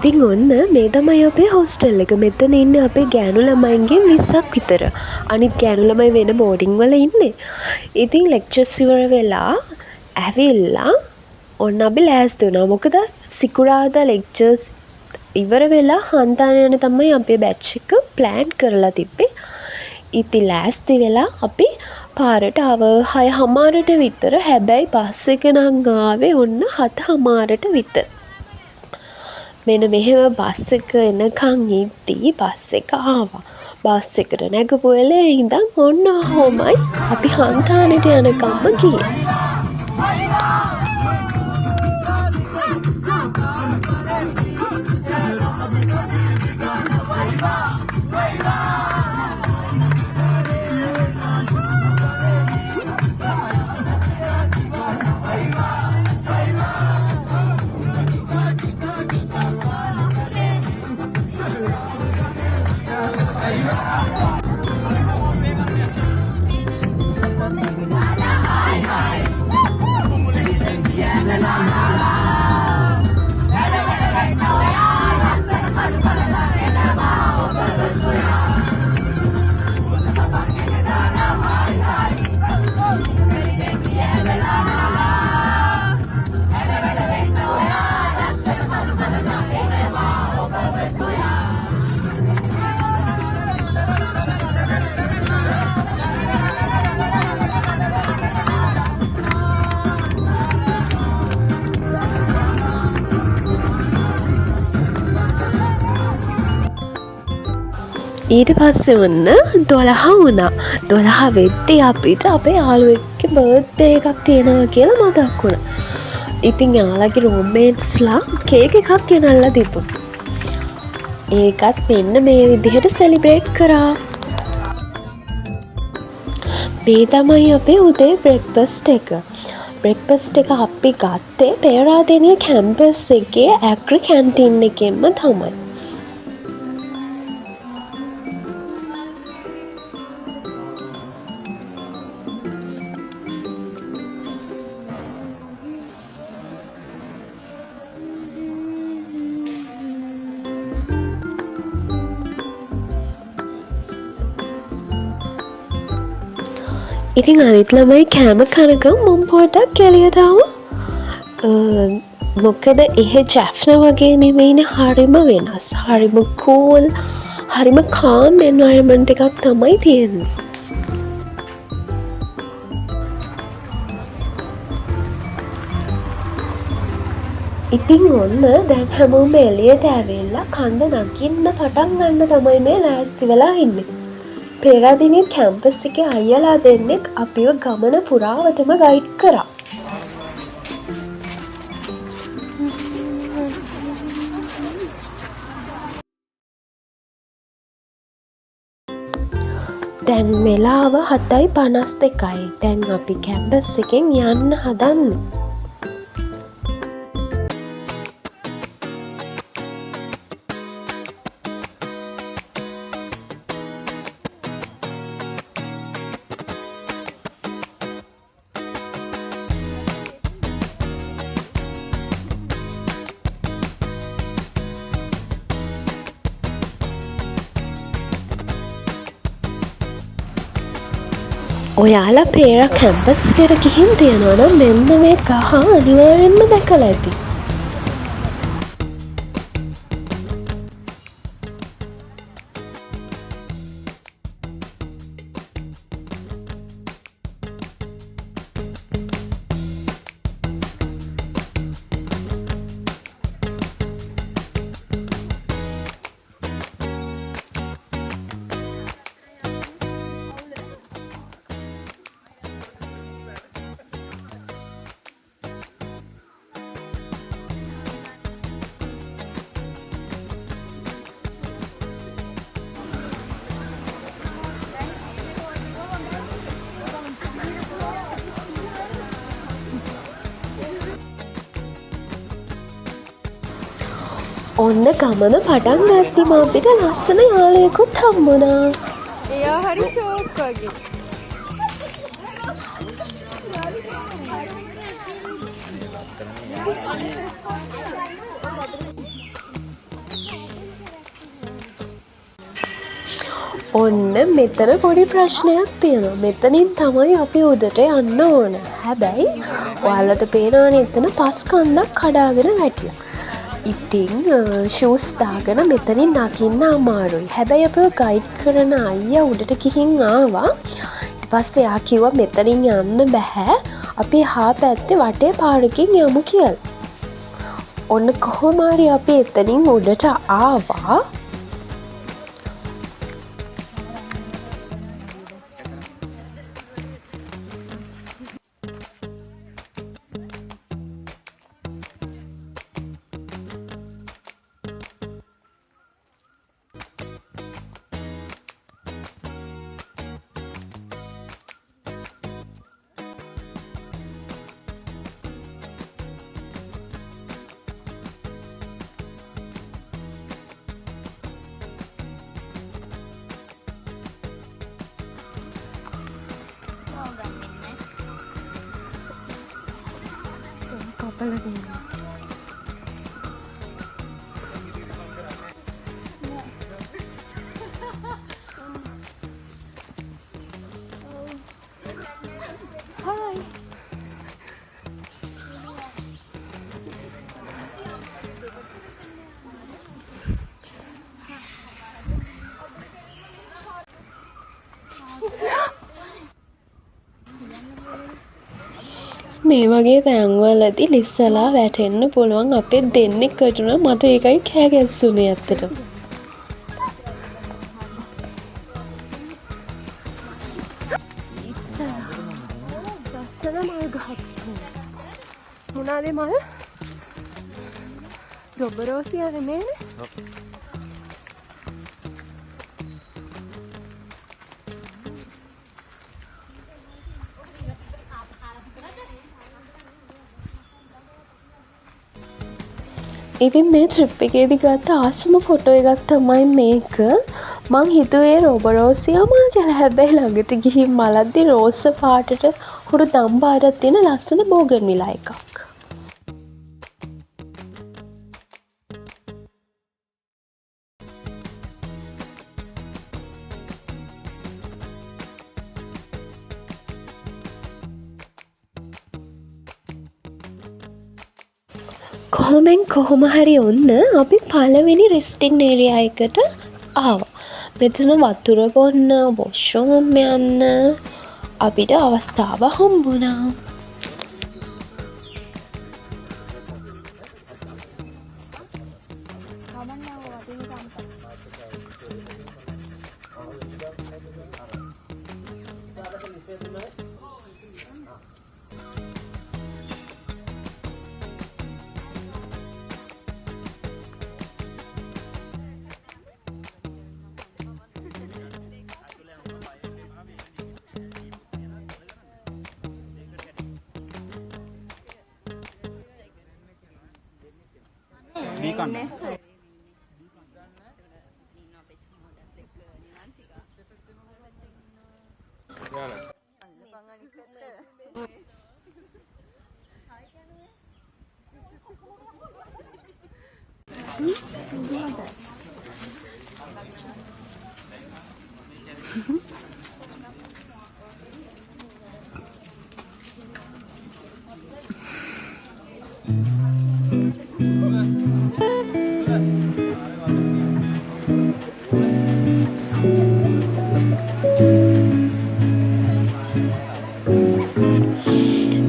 ඉතින් ඔන්න මේ තමයි අපේ හොස්ටල් එක. මෙතන ඉන්නේ අපේ ගෑනු ළමයින්ගෙන් 20ක් විතර. අනිත් ගෑනු ළමයි වෙන බෝඩින් වල ඉන්නේ. ඉතින් ලෙක්චර්ස් ඉවර වෙලා ඇවිල්ලා ඔන්න අපි ලෑස්ති වුණා. මොකද සිකුරාදා ලෙක්චර්ස් ඉවර වෙලා හන්දාන යන තමයි අපේ බැච් එක ප්ලෑන් කරලා තිබ්බේ. ඉතින් ලෑස්ති වෙලා අපි පාරට ආව 6:00ට විතර. හැබැයි බස් එක නම් ආවේ ඔන්න 7:00ට විතර. මෙන්න මෙහෙම බස් එක එනකන් ඉද්දී බස් එක ආවා. බස් එකට නැගපු වෙලේ ඉඳන් ඔන්න ඔහොමයි අපි හන්තානෙට යනකම්ම ගියේ. ඊට පස්සේ ඔන්න 12 වුණා. 12 වෙද්දී අපිට අපේ යාළුවෙක්ගේ බර්ත්ඩේ එකක් තියෙනවා කියලා මතක් වුණා. ඉතින් යාළුවගේ රූම්මේට්ස්ලා කේක් එකක් ගෙනල්ලා තිබුණා. ඒකත් මෙන්න මේ විදිහට සෙලිබ්‍රේට් කරා. මේ තමයි අපේ උදේ බ්‍රෙක්ෆාස්ට් එක. බ්‍රෙක්ෆාස්ට් එක අපි ගත්තේ පේරාදෙණිය කැම්පස් එකේ ඇග්‍රි කැන්ටින් එකෙන්ම තමයි. ඉතින් අනිත් ළමයි කෑම කනකම් මම පොඩ්ඩක් එළියට ආවා. මොකද එහෙ ජැෆ්නා වගේ නෙවෙයිනේ, හරිම වෙනස්. හරිම කූල්, හරිම කාම් එන්වයරන්මන්ට් එකක් තමයි තියෙන්නේ. ඉතින් ඔන්න දැන් හැමෝම එළියට ඇවිල්ලා කන්ද නගින්න පටන් ගන්න තමයි මේ ලෑස්ති වෙලා ඉන්නේ. පේරාදෙණිය කැම්පස් එකේ අයියලා දෙන්නෙක් අපිව ගමන පුරාවටම ගයිඩ් කරා. දැන් වෙලාව 7:52යි. දැන් අපි කැම්පස් එකෙන් යන්න හදන්නේ. ඔයාලා පේරා කැම්පස් එකට ගිහින් තියෙනවා නම් මෙන්න මේ ගහ අනිවාර්යෙන්ම දැකලා ඇති. ඔන්න ගමන පටන් ගත්තිම අපිට ලස්සන යාළුවෙකුත් හම්බුණා. එයා හරි ෂෝක් වගේ. ඔන්න මෙතන පොඩි ප්‍රශ්නයක් තියෙනවා. මෙතනින් තමයි අපි උඩට යන්න ඕන. හැබැයි ඔයාලට පේනවනේ එතන පස් කන්දක් කඩාගෙන වැටිලා. ඉතින් ෂූස් දාගෙන මෙතනින් නගින්න අමාරුයි. හැබැයි අපිව ගයිඩ් කරන අයියා උඩට ගිහින් ආවා. ඊට පස්සේ එයා කිව්වා මෙතනින් යන්න බෑ. අපි එහා පැත්තේ වටේ පාරකින් යමු කියලා. ඔන්න කොහොම හරි අපි එතනින් උඩට ආවා. මේ වගේ තැන්වලදී ලිස්සලා වැටෙන්න පුළුවන්. අපේ දෙන්නෙක් වැටුණා. මට ඒකයි කෑ ගැස්සුනේ ඇත්තටම. ලස්සන මල් ගහක්. මොනවාද මල්? රොබරෝසියා නෙමෙයිනේ. ඉතින් මේ ට්‍රිප් එකේදී ගත්ත ආසම ෆොටෝ එකක් තමයි මේක. මං හිතුවේ රොබරෝසියා මල් කියලා. හැබැයි ළඟට ගිහින් මලද්දි රෝස පාටට හුරු දම් පාටක් තියෙන ලස්සන බෝගන්විලා එකක්. කොහොම හරි ඔන්න අපි පළවෙනි රෙස්ටින් ඒරියා එකට ආවා. මෙතන වතුර බොන්න, වොෂ්රූම් යන්න අපිට අවස්ථාව හම්බුණා.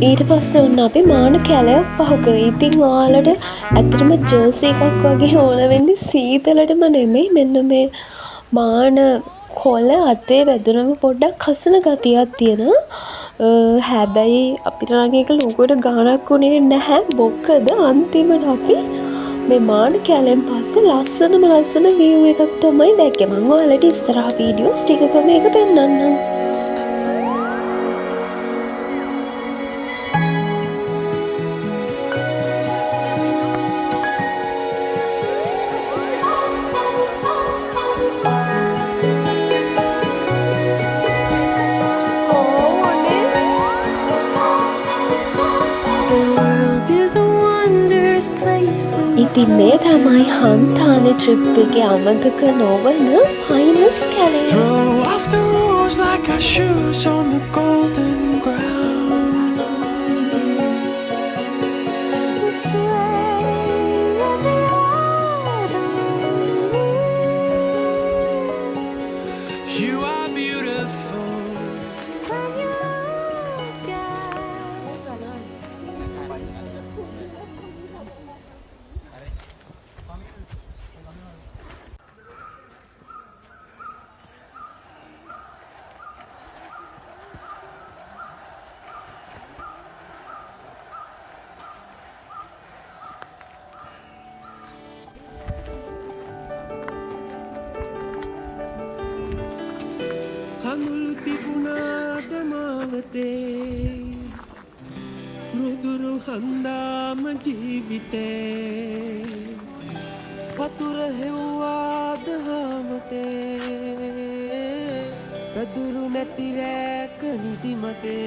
ඊට පස්සේ ඔන්න අපි මාන කැලයක් පහු කරා. ඉතින් ඔයාලට ඇත්තටම ජර්සි එකක් වගේ ඕන වෙන්නේ සීතලටම නෙමෙයි. මෙන්න මේ මාන කොළ අතේ වැදුනම පොඩ්ඩක් කසන ගතියක් තියෙනවා. හැබැයි අපිට නම් ඒක ලොකුවට ගාණක් උනේ නැහැ. මොකද අන්තිමට අපි මේ මාන කැලෙන් පස්සේ ලස්සන view එකක් තමයි දැක්කේ. මම ඔයාලට ඉස්සරහ වීඩියෝස් ටිකක මේක පෙන්නන්නම්. ඉතින් මේ තමයි හන්තානේ ට්‍රිප් එකේ අමතක නොවන හයිනස් කැලේ. Throw off the rules like our shoes on the golden ground. Sway in the autumn leaves You are beautiful. when you look at කඳුළු තිබුණාද මාවතේ රුදුරු හන්දාම ජීවිතේ වතුර හෙව්වාද හාමතේ පැදුරු නැති රැක නිදිමතේ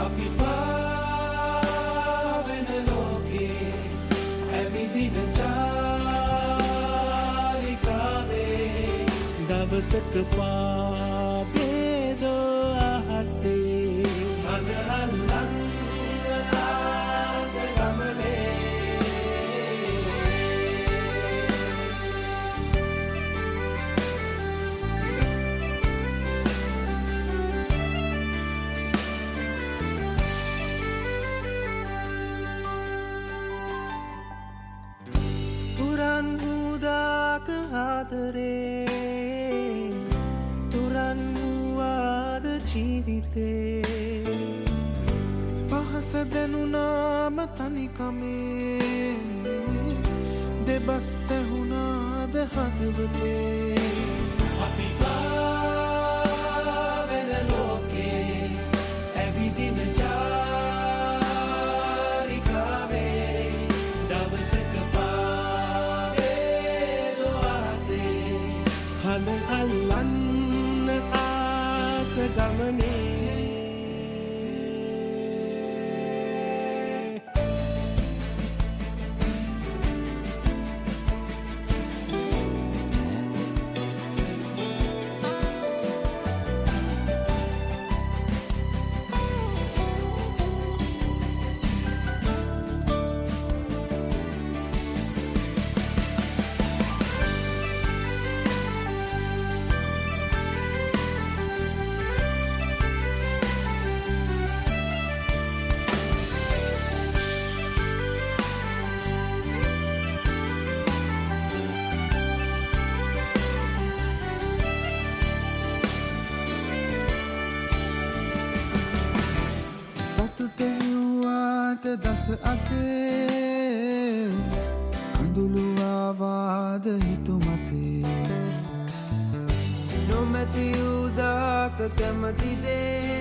අපි පාවෙන ලෝකේ ඇවිදින දවසක පාබේදෝ අහසේ අදහල්ලන්න ආස ගමනේ පුරන් උදාක ආදරේ තුරන්වාද ජීවිතේ පහස දැනුනාම තනිකමේ දෙබස් සැහුණාද හදවතේ අපි පාවෙන ලෝකේ ඇවිදින චාරිකාවේ දවසක පාවේදෝ ආසේ හඬ අල්ලන්න ආස ගමනේ සතුටෙව්වාට දස අතේ කඳුළුවාවාද හිතුමතේ නොමැති උදාක කැමතිදේ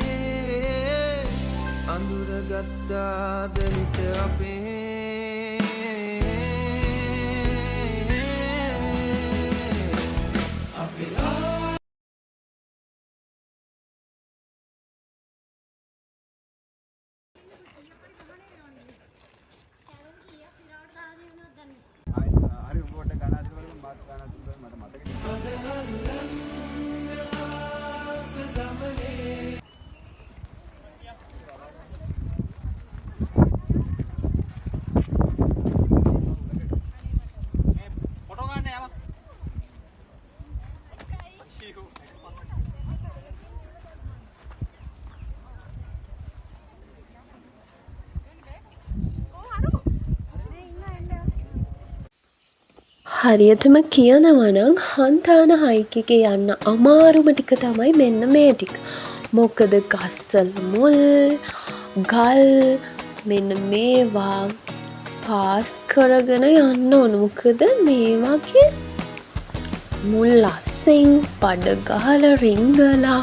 අඳුරගත්තාද හිත අපේ අපේ හරි උඹට ගණන් වලින් මාත් ගණන් වලින් මට මතකයි. ෆොටෝ ගන්න යමක්. හරියටම කියනවා නම් හන්තාන හයික් එකේ යන්න අමාරුම ටික තමයි මෙන්න මේ ටික. මොකද ගස්වල මුල්, ගල් මෙන්න මේවා පාස් කරගෙන යන්න ඕන. මොකද මේ වගේ මුල් අස්සෙන් බඩ ගහලා රිංගලා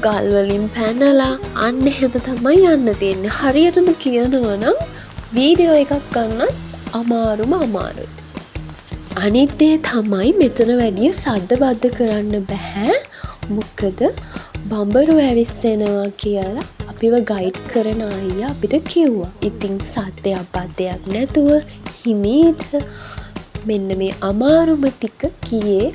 ගල් වලින් පැනලා අන්න එහෙම තමයි යන්න තියෙන්නේ. හරියටම කියනවා නම් වීඩියෝ එකක් ගන්නත් අමාරුයි. අනිත් දේ තමයි මෙතන වැඩිය සද්ද බද්ද කරන්න බෑ. මොකද බඹරු ඇවිස්සෙනවා කියලා අපිව ගයිඩ් කරන අයියා අපිට කිව්වා. ඉතින් සද්දයක් බද්දයක් නැතුව හිමීට මෙන්න මේ අමාරුම ටික කියේ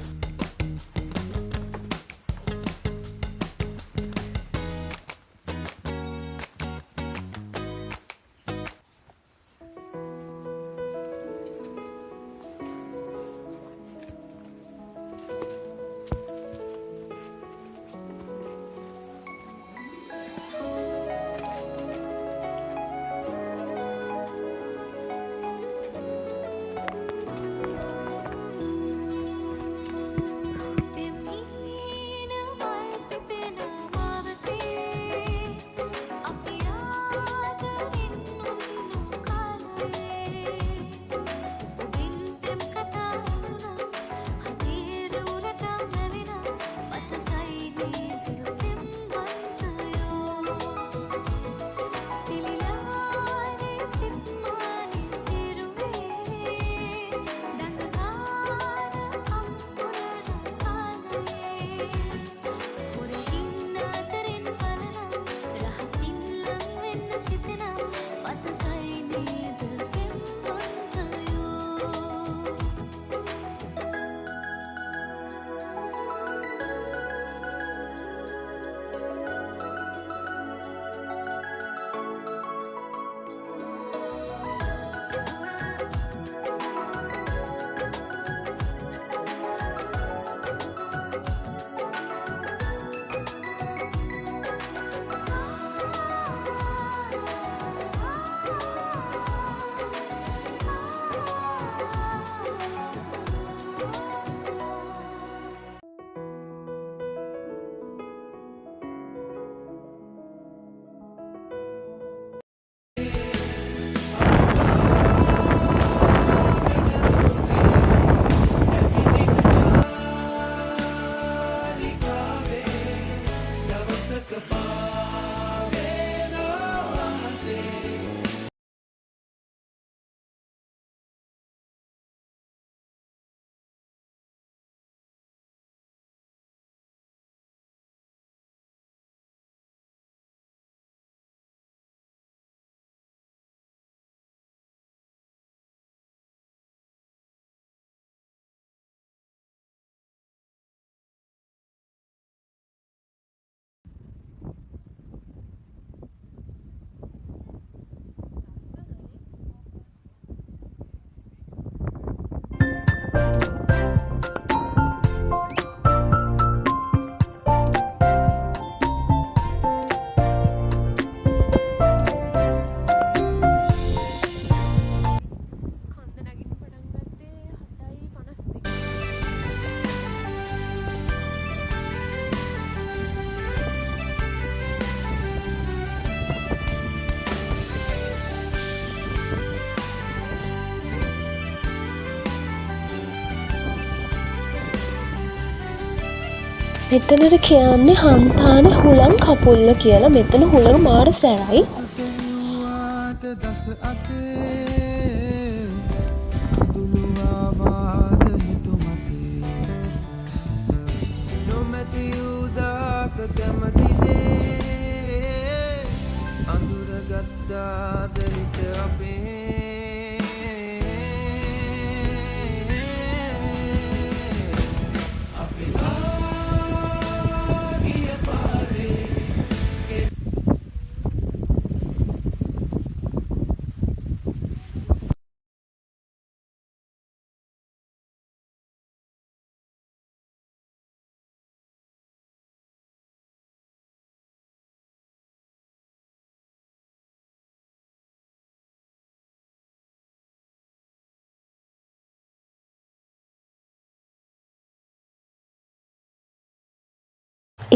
මෙතනට කියන්නේ හන්තාන හුළං කපුල්ල කියලා. මෙතන හුළඟ මාර සැරයි.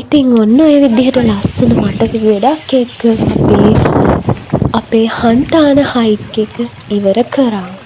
ඉතින් ඔන්න ඔය විදිහට ලස්සන මට ගොඩක් එක්ක අපේ හන්තාන හයික් එක ඉවර කරා.